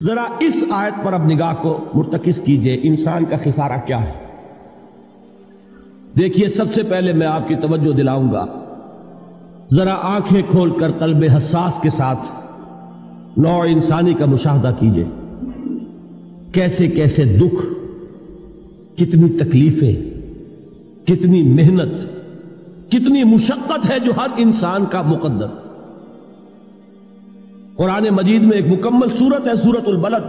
ذرا اس آیت پر اب نگاہ کو مرتکز کیجئے، انسان کا خسارہ کیا ہے؟ دیکھیے، سب سے پہلے میں آپ کی توجہ دلاؤں گا، ذرا آنکھیں کھول کر قلب حساس کے ساتھ نوع انسانی کا مشاہدہ کیجئے، کیسے کیسے دکھ، کتنی تکلیفیں، کتنی محنت، کتنی مشقت ہے جو ہر انسان کا مقدر۔ قرآن مجید میں ایک مکمل سورت ہے، سورت البلد،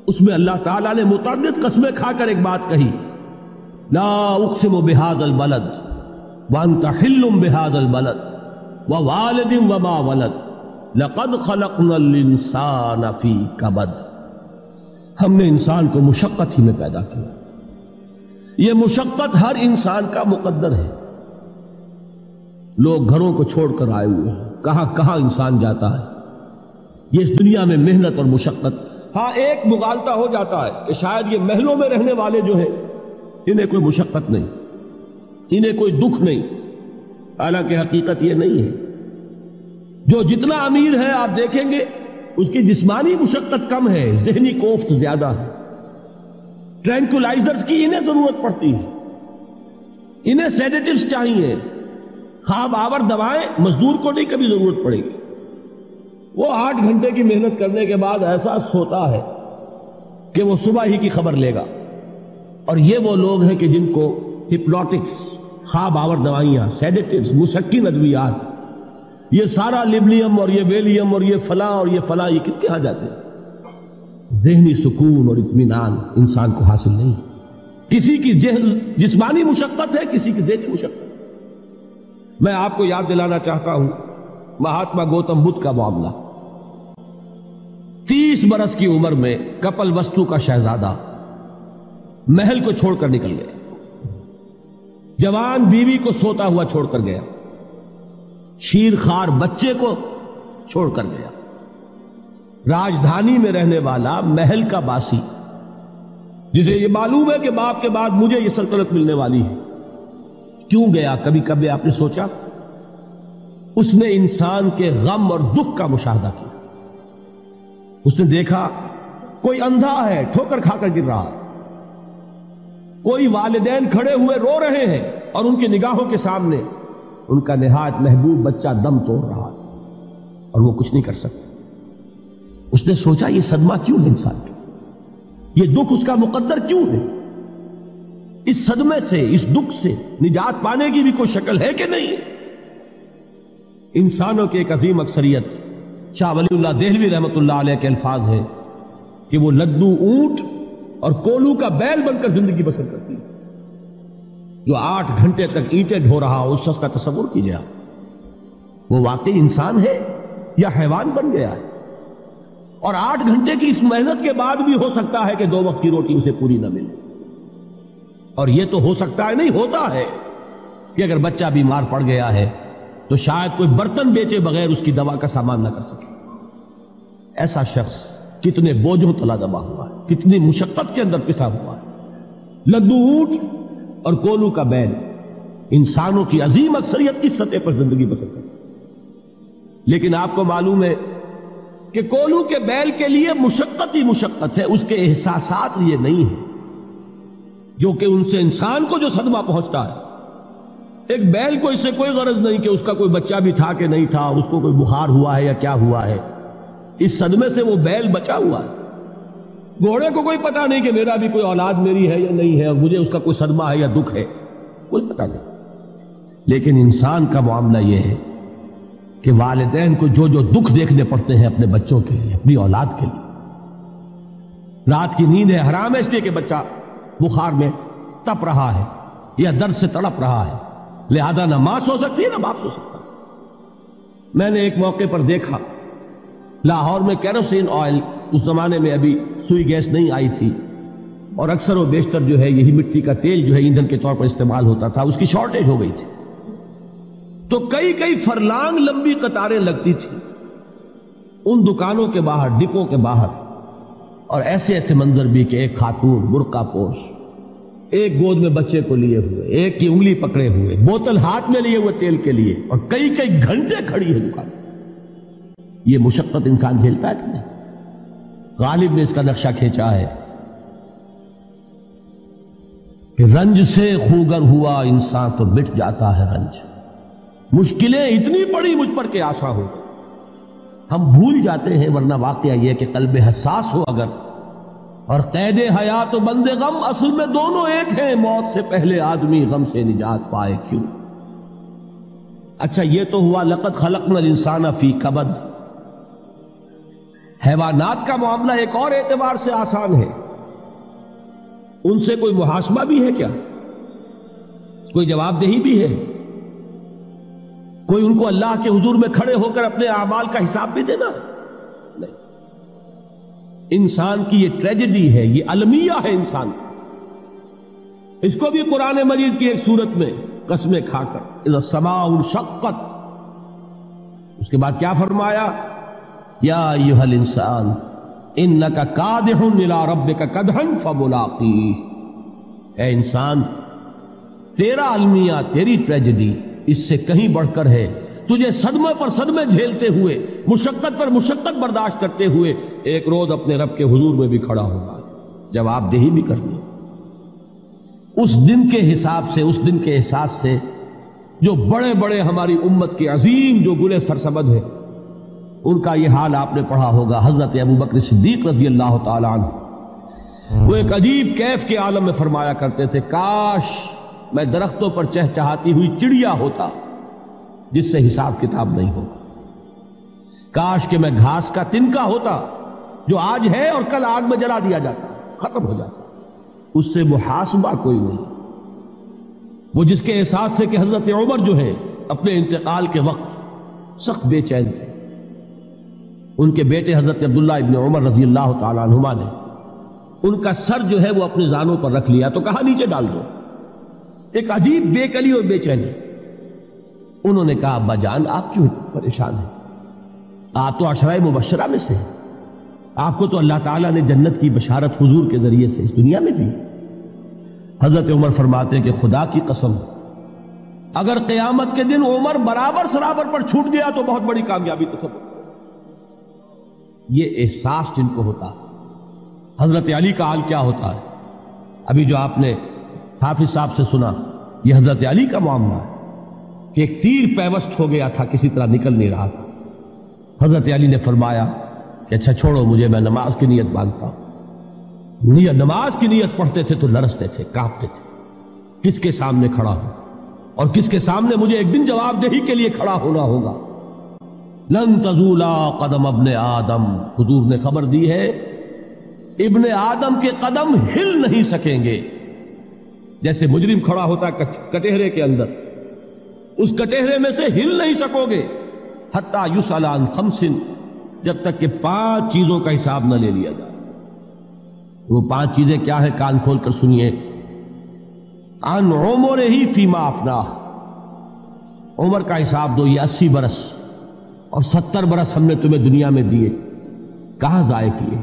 اس میں اللہ تعالیٰ نے متعدد قسمیں کھا کر ایک بات کہی، لا اقسم بہذا البلد وانت حل بہذا البلد ووالد وما ولد لقد خلقنا الانسان فی کبد۔ ہم نے انسان کو مشقت ہی میں پیدا کیا، یہ مشقت ہر انسان کا مقدر ہے۔ لوگ گھروں کو چھوڑ کر آئے ہوئے ہیں، کہاں کہاں انسان جاتا ہے، یہ اس دنیا میں محنت اور مشقت۔ ہاں، ایک مغالطہ ہو جاتا ہے کہ شاید یہ محلوں میں رہنے والے جو ہیں انہیں کوئی مشقت نہیں، انہیں کوئی دکھ نہیں، حالانکہ حقیقت یہ نہیں ہے۔ جو جتنا امیر ہے آپ دیکھیں گے اس کی جسمانی مشقت کم ہے، ذہنی کوفت زیادہ ہے۔ ٹرینکولائزرز کی انہیں ضرورت پڑتی ہے، انہیں سیڈیٹیوز چاہیے، خواب آور دوائیں مزدور کو نہیں کبھی ضرورت پڑے گی۔ وہ 8 گھنٹے کی محنت کرنے کے بعد احساس ہوتا ہے کہ وہ صبح ہی کی خبر لے گا۔ اور یہ وہ لوگ ہیں کہ جن کو ہپنوٹکس، خواب آور دوائیاں، سیڈیٹیوز، مسکن ادویات، یہ سارا لیبلیم اور یہ ویلیم اور یہ فلاں اور یہ فلاں، یہ کتنے آ جاتے ہیں؟ ذہنی سکون اور اطمینان انسان کو حاصل نہیں۔ کسی کی جسمانی مشقت ہے، کسی کی ذہنی مشقت۔ میں آپ کو یاد دلانا چاہتا ہوں مہاتما گوتم بدھ کا معاملہ۔ 30 برس کی عمر میں کپل وستو کا شہزادہ محل کو چھوڑ کر نکل گیا، جوان بیوی کو سوتا ہوا چھوڑ کر گیا، شیر خوار بچے کو چھوڑ کر گیا۔ راجدھانی میں رہنے والا محل کا باسی، جسے یہ معلوم ہے کہ باپ کے بعد مجھے یہ سلطنت ملنے والی ہے، کیوں گیا؟ کبھی کبھی آپ نے سوچا؟ اس نے انسان کے غم اور دکھ کا مشاہدہ کیا۔ اس نے دیکھا کوئی اندھا ہے، ٹھوکر کھا کر گر رہا ہے، کوئی والدین کھڑے ہوئے رو رہے ہیں اور ان کی نگاہوں کے سامنے ان کا نہایت محبوب بچہ دم توڑ رہا ہے اور وہ کچھ نہیں کر سکتا۔ اس نے سوچا یہ صدمہ کیوں ہے انسان کا، یہ دکھ اس کا مقدر کیوں ہے؟ اس صدمے سے، اس دکھ سے نجات پانے کی بھی کوئی شکل ہے کہ نہیں؟ انسانوں کی ایک عظیم اکثریت، شاہ ولی اللہ دہلوی رحمت اللہ علیہ کے الفاظ ہیں کہ وہ لدو اونٹ اور کولو کا بیل بن کر زندگی بسر کرتی ہے۔ جو 8 گھنٹے تک اینٹیں ڈھو رہا ہو، اس شخص کا تصور کیجیے آپ، وہ واقعی انسان ہے یا حیوان بن گیا ہے؟ اور 8 گھنٹے کی اس محنت کے بعد بھی ہو سکتا ہے کہ 2 وقت کی روٹی اسے پوری نہ ملے۔ اور یہ تو ہو سکتا ہے، نہیں ہوتا ہے، کہ اگر بچہ بیمار پڑ گیا ہے تو شاید کوئی برتن بیچے بغیر اس کی دوا کا سامان نہ کر سکے۔ ایسا شخص کتنے بوجھوں تلا دبا ہوا ہے، کتنی مشقت کے اندر پسا ہوا ہے۔ لدو اونٹ اور کولو کا بیل، انسانوں کی عظیم اکثریت اس سطح پر زندگی بسر کرتی ہے۔ لیکن آپ کو معلوم ہے کہ کولو کے بیل کے لیے مشقت ہی مشقت ہے، اس کے احساسات یہ نہیں ہیں جو کہ ان سے انسان کو جو صدمہ پہنچتا ہے۔ ایک بیل کو اس سے کوئی غرض نہیں کہ اس کا کوئی بچہ بھی تھا کہ نہیں تھا، اس کو کوئی بخار ہوا ہے یا کیا ہوا ہے، اس صدمے سے وہ بیل بچا ہوا ہے۔ گھوڑے کو کوئی پتہ نہیں کہ میرا بھی کوئی اولاد میری ہے یا نہیں ہے، اور مجھے اس کا کوئی صدمہ ہے یا دکھ ہے، کوئی پتہ نہیں۔ لیکن انسان کا معاملہ یہ ہے کہ والدین کو جو جو دکھ دیکھنے پڑتے ہیں اپنے بچوں کے لیے، اپنی اولاد کے لیے۔ رات کی نیند ہے حرام ہے اس لیے کہ بچہ بخار میں تپ رہا ہے یا درد سے تڑپ رہا ہے، لہذا نہ ماں سو سکتی ہے نہ باپ سو سکتا۔ میں نے ایک موقع پر دیکھا، لاہور میں کیروسین آئل، اس زمانے میں ابھی سوئی گیس نہیں آئی تھی، اور اکثر و بیشتر جو ہے یہی مٹی کا تیل جو ہے ایندھن کے طور پر استعمال ہوتا تھا، اس کی شارٹیج ہو گئی تھی۔ تو کئی فرلانگ لمبی قطاریں لگتی تھی ان دکانوں کے باہر، ڈپو کے باہر، اور ایسے منظر بھی کہ ایک خاتون برقع پوش، ایک گود میں بچے کو لیے ہوئے، ایک کی انگلی پکڑے ہوئے، بوتل ہاتھ میں لیے ہوئے تیل کے لیے، اور کئی گھنٹے کھڑی ہے دکان۔ یہ مشقت انسان جھیلتا ہے کہ نہیں؟ غالب نے اس کا نقشہ کھینچا ہے کہ رنج سے خوگر ہوا انسان تو مٹ جاتا ہے رنج. مشکلیں اتنی پڑی مجھ پر کہ آسا ہو. ہم بھول جاتے ہیں، ورنہ واقعہ یہ کہ قلب حساس ہو اگر اور قید حیات و بند غم اصل میں دونوں ایک ہیں. موت سے پہلے آدمی غم سے نجات پائے کیوں؟ اچھا یہ تو ہوا لقد خلقنا الانسان فی کبد. حیوانات کا معاملہ ایک اور اعتبار سے آسان ہے. ان سے کوئی محاسبہ بھی ہے کیا؟ کوئی جواب دہی بھی ہے؟ کوئی ان کو اللہ کے حضور میں کھڑے ہو کر اپنے اعمال کا حساب بھی دینا؟ نہیں. انسان کی یہ ٹریجڈی ہے، یہ المیہ ہے انسان. اس کو بھی قرآن مجید کی ایک سورت میں قسمیں کھا کر اذا السماء انشقت، اس کے بعد کیا فرمایا؟ یا ایھا الانسان انک کادح الی ربک کدحا فملاقیہ. اے انسان، تیرا المیہ، تیری ٹریجڈی اس سے کہیں بڑھ کر ہے. تجھے صدمے پر صدمے جھیلتے ہوئے، مشقت پر مشقت برداشت کرتے ہوئے ایک روز اپنے رب کے حضور میں بھی کھڑا ہوگا، جواب دہی بھی کرنی. اس دن کے حساب سے، اس دن کے احساس سے جو بڑے بڑے ہماری امت کے عظیم جو گلے سرسبد ہیں، ان کا یہ حال آپ نے پڑھا ہوگا. حضرت ابوبکر صدیق رضی اللہ تعالی عنہ وہ ایک عجیب کیف کے عالم میں فرمایا کرتے تھے، کاش میں درختوں پر چہچہاتی ہوئی چڑیا ہوتا جس سے حساب کتاب نہیں ہوگا. کاش کہ میں گھاس کا تنکا ہوتا جو آج ہے اور کل آگ میں جلا دیا جاتا، ختم ہو جاتا، اس سے محاسبہ کوئی نہیں. وہ جس کے احساس سے کہ حضرت عمر جو ہے اپنے انتقال کے وقت سخت بے چین تھے. ان کے بیٹے حضرت عبداللہ ابن عمر رضی اللہ تعالی عنہما نے ان کا سر جو ہے وہ اپنے زانوں پر رکھ لیا تو کہا نیچے ڈال دو. ایک عجیب بے کلی اور بے چینی. انہوں نے کہا ابا جان آپ کیوں پریشان ہیں؟ آپ تو عشرہ مبشرہ میں سے ہیں، آپ کو تو اللہ تعالیٰ نے جنت کی بشارت حضور کے ذریعے سے اس دنیا میں دی. حضرت عمر فرماتے ہیں کہ خدا کی قسم اگر قیامت کے دن عمر برابر سرابر پر چھوٹ گیا تو بہت بڑی کامیابی تصور. یہ احساس جن کو ہوتا ہے. حضرت علی کا حال کیا ہوتا ہے؟ ابھی جو آپ نے حافظ صاحب سے سنا، یہ حضرت علی کا معاملہ ہے کہ ایک تیر پیوست ہو گیا تھا، کسی طرح نکل نہیں رہا تھا. حضرت علی نے فرمایا کہ اچھا چھوڑو مجھے، میں نماز کی نیت باندھتا ہوں. نماز کی نیت پڑھتے تھے تو لرزتے تھے، کانپتے تھے. کس کے سامنے کھڑا ہوں اور کس کے سامنے مجھے ایک دن جواب دہی کے لیے کھڑا ہونا ہوگا. لن تزولا قدم ابن آدم، حضور نے خبر دی ہے ابن آدم کے قدم ہل نہیں سکیں گے. جیسے مجرم کھڑا ہوتا ہے کٹہرے کے اندر، اس کٹہرے میں سے ہل نہیں سکو گے حتی یسأل عن خمس، جب تک کہ 5 چیزوں کا حساب نہ لے لیا جائے. وہ 5 چیزیں کیا ہے؟ کان کھول کر سنیے. عن عمرہ فیما افناہ، عمر کا حساب دو. یہ 80 برس اور 70 برس ہم نے تمہیں دنیا میں دیے، کہاں ضائع کیے.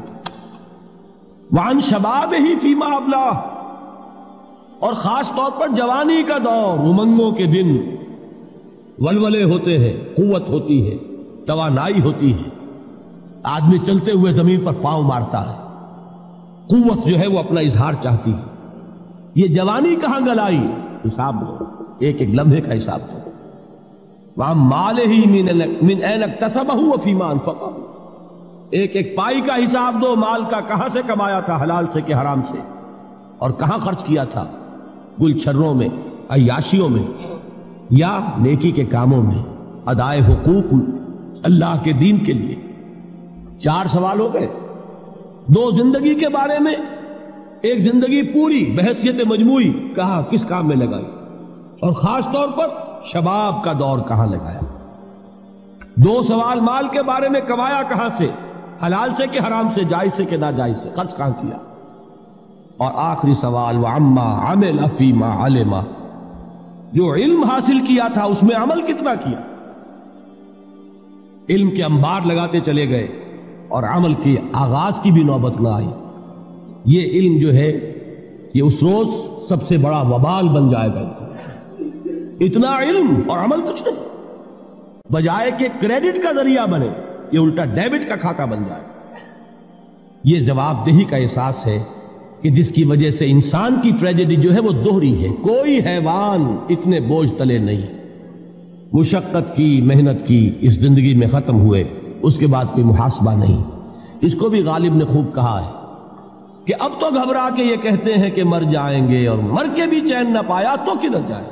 وعن شبابہ فیما ابلاہ، اور خاص طور پر جوانی کا دور، امنگوں کے دن، ولولے ہوتے ہیں، قوت ہوتی ہے، توانائی ہوتی ہے، آدمی چلتے ہوئے زمین پر پاؤں مارتا ہے، قوت جو ہے وہ اپنا اظہار چاہتی ہے. یہ جوانی کہاں گلائی؟ حساب دو، ایک ایک لمحے کا حساب دو. وہاں مالہ من این اکتسبہ وفیما انفقہ، ایک ایک پائی کا حساب دو. مال کا کہاں سے کمایا تھا، حلال سے کہ حرام سے، اور کہاں خرچ کیا تھا، گل چھروں میں، عیاشیوں میں، یا نیکی کے کاموں میں، ادائے حقوق اللہ کے دین کے لیے. 4 سوال ہو گئے. 2 زندگی کے بارے میں، ایک زندگی پوری بحیثیت مجموعی کہاں کس کام میں لگائی، اور خاص طور پر شباب کا دور کہاں لگایا. 2 سوال مال کے بارے میں، کمایا کہاں سے، حلال سے کہ حرام سے، جائز سے کہ ناجائز سے، خرچ کہاں کیا. اور آخری سوال وعما عمل فیما علم، جو علم حاصل کیا تھا اس میں عمل کتنا کیا. علم کے انبار لگاتے چلے گئے اور عمل کے آغاز کی بھی نوبت نہ آئی. یہ علم جو ہے یہ اس روز سب سے بڑا وبال بن جائے گا. اتنا علم اور عمل کچھ نہیں، بجائے کہ کریڈٹ کا ذریعہ بنے یہ الٹا ڈیبٹ کا کھاتا بن جائے. یہ جواب دہی کا احساس ہے کہ جس کی وجہ سے انسان کی ٹریجڈی جو ہے وہ دوہری ہے. کوئی حیوان اتنے بوجھ تلے نہیں. مشقت کی، محنت کی، اس زندگی میں ختم ہوئے، اس کے بعد کوئی محاسبہ نہیں. اس کو بھی غالب نے خوب کہا ہے کہ اب تو گھبرا کے یہ کہتے ہیں کہ مر جائیں گے، اور مر کے بھی چین نہ پایا تو کدھر جائیں.